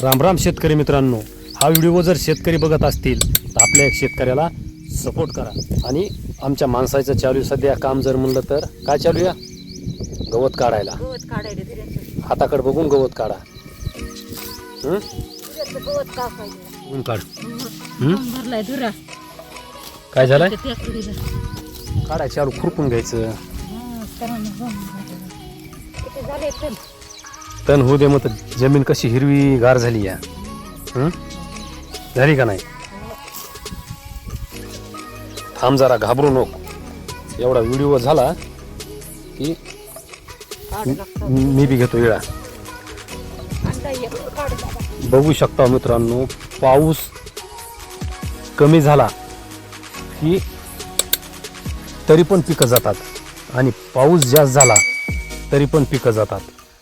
राम राम शेतकरी मित्रांनो, हा व्हिडिओ जर शेतकरी बघत असतील तर आपल्या एक शेतकऱ्याला सपोर्ट करा. आणि आमच्या माणसाचं चालू आहे सध्या काम. जर म्हणलं तर काय चालू आहे? गवत काढायला. हाताकडे बघून गवत काढा. ऊन काढ. काय झालंय? काढाय चालू, खुरपून घ्यायचं. तण होऊ दे. मग जमीन कशी हिरवी गार झाली या. झाली का नाही? थांब जरा, घाबरू नको. एवढा व्हिडिओ झाला की मी बी घेतो वेळा. बघू शकता मित्रांनो, पाऊस कमी झाला की तरी पण पिकं जातात आणि पाऊस जास्त झाला तरी पण पिकं जातात.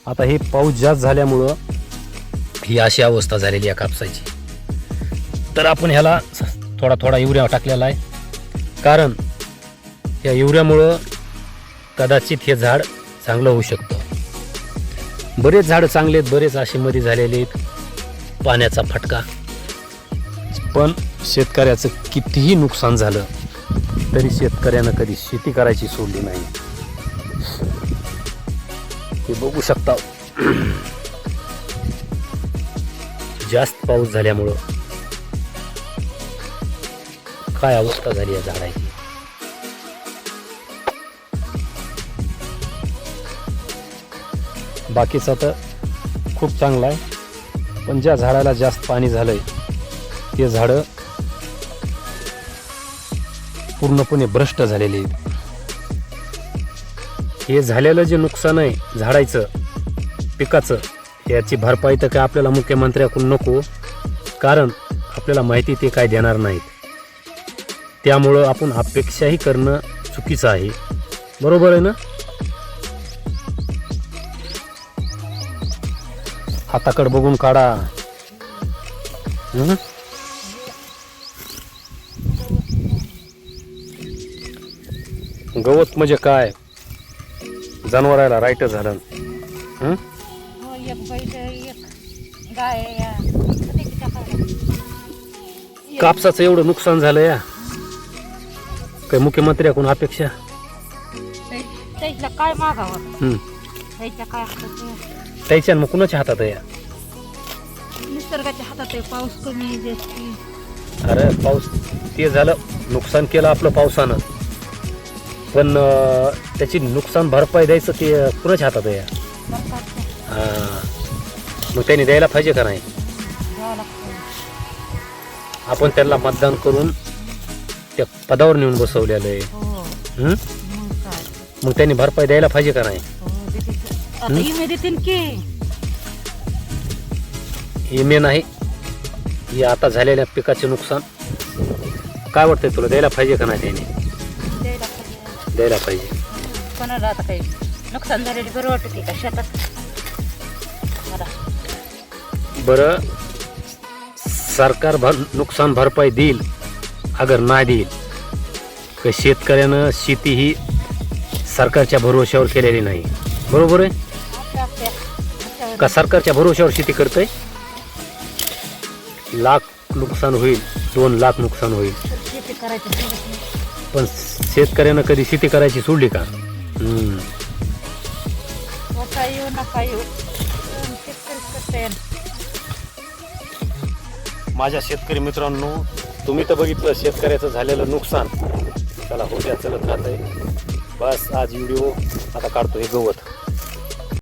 आता हे पाऊस जास्त झाल्यामुळं ही अशी अवस्था झालेली आहे कापसाची. तर आपण ह्याला थोडा थोडा युरिया टाकलेला आहे, कारण या युरियामुळं कदाचित हे झाड चांगलं होऊ शकतं. बरेच झाडं चांगले आहेत, बरेच असे मध्ये झालेले आहेत. पाण्याचा फटका. पण शेतकऱ्याचं कितीही नुकसान झालं तरी शेतकऱ्यानं कधी शेती करायची सोडली नाही. हे बघू शकता, जास्त पाऊस झाल्यामुळं काय अवस्था झाली या झाडाची. बाकीचा तर खूप चांगला आहे, पण ज्या झाडाला जास्त पाणी झालंय ते झाडं पूर्णपणे भ्रष्ट झालेले आहेत. हे झालेलं जे नुकसान आहे झाडाचं, पिकाचं, याची भरपाई तर काय आपल्याला मुख्यमंत्र्याकडून नको, कारण आपल्याला माहिती ते काय देणार नाहीत. त्यामुळं आपण अपेक्षाही करणं चुकीचं आहे. बरोबर आहे ना? हाताकडे बघून काढा. गवत म्हणजे काय? जनावराला राईट झालं. कापसाचं एवढं नुकसान झालं या, काही मुख्यमंत्र्याकडून अपेक्षा काय मागावं? त्याच्या मग कुणाच्या हातात आहे? निसर्गाच्या हातात आहे. पाऊस कमी जास्ती. अरे पाऊस ते झालं, नुकसान केलं आपलं पावसानं, पण त्याची नुकसान भरपाई द्यायचं ते कुणाच्या हातात आहे? मग त्यांनी द्यायला पाहिजे का नाही? आपण त्यांना मतदान करून त्या पदावर नेऊन बसवलेलं आहे. मग त्यांनी भरपाई द्यायला पाहिजे का नाही? इमे नाही, हे आता झालेल्या पिकाचे नुकसान काय वाटतंय तुला? द्यायला पाहिजे का नाही? त्याने द्यायला पाहिजे. कोणाला आता काही नुकसान झालेली बरं वाटते का शेतात? बरं, सरकार नुकसान भरपाई देईल अगर नाही देईल, तर शेतकऱ्यानं शेती ही सरकारच्या भरोश्यावर केलेली नाही. बरोबर आहे का? सरकारच्या भरोश्यावर शेती करतंय. लाख नुकसान होईल, 2 लाख नुकसान होईल, शेती करायची. पण शेतकऱ्यानं कधी शेती करायची सोडली का? माझ्या शेतकरी मित्रांनो, तुम्ही तर बघितलं शेतकऱ्याचं झालेलं नुकसान. त्याला होत्या चलत राहतंय. बस आज व्हिडिओ आता काढतोय गवत.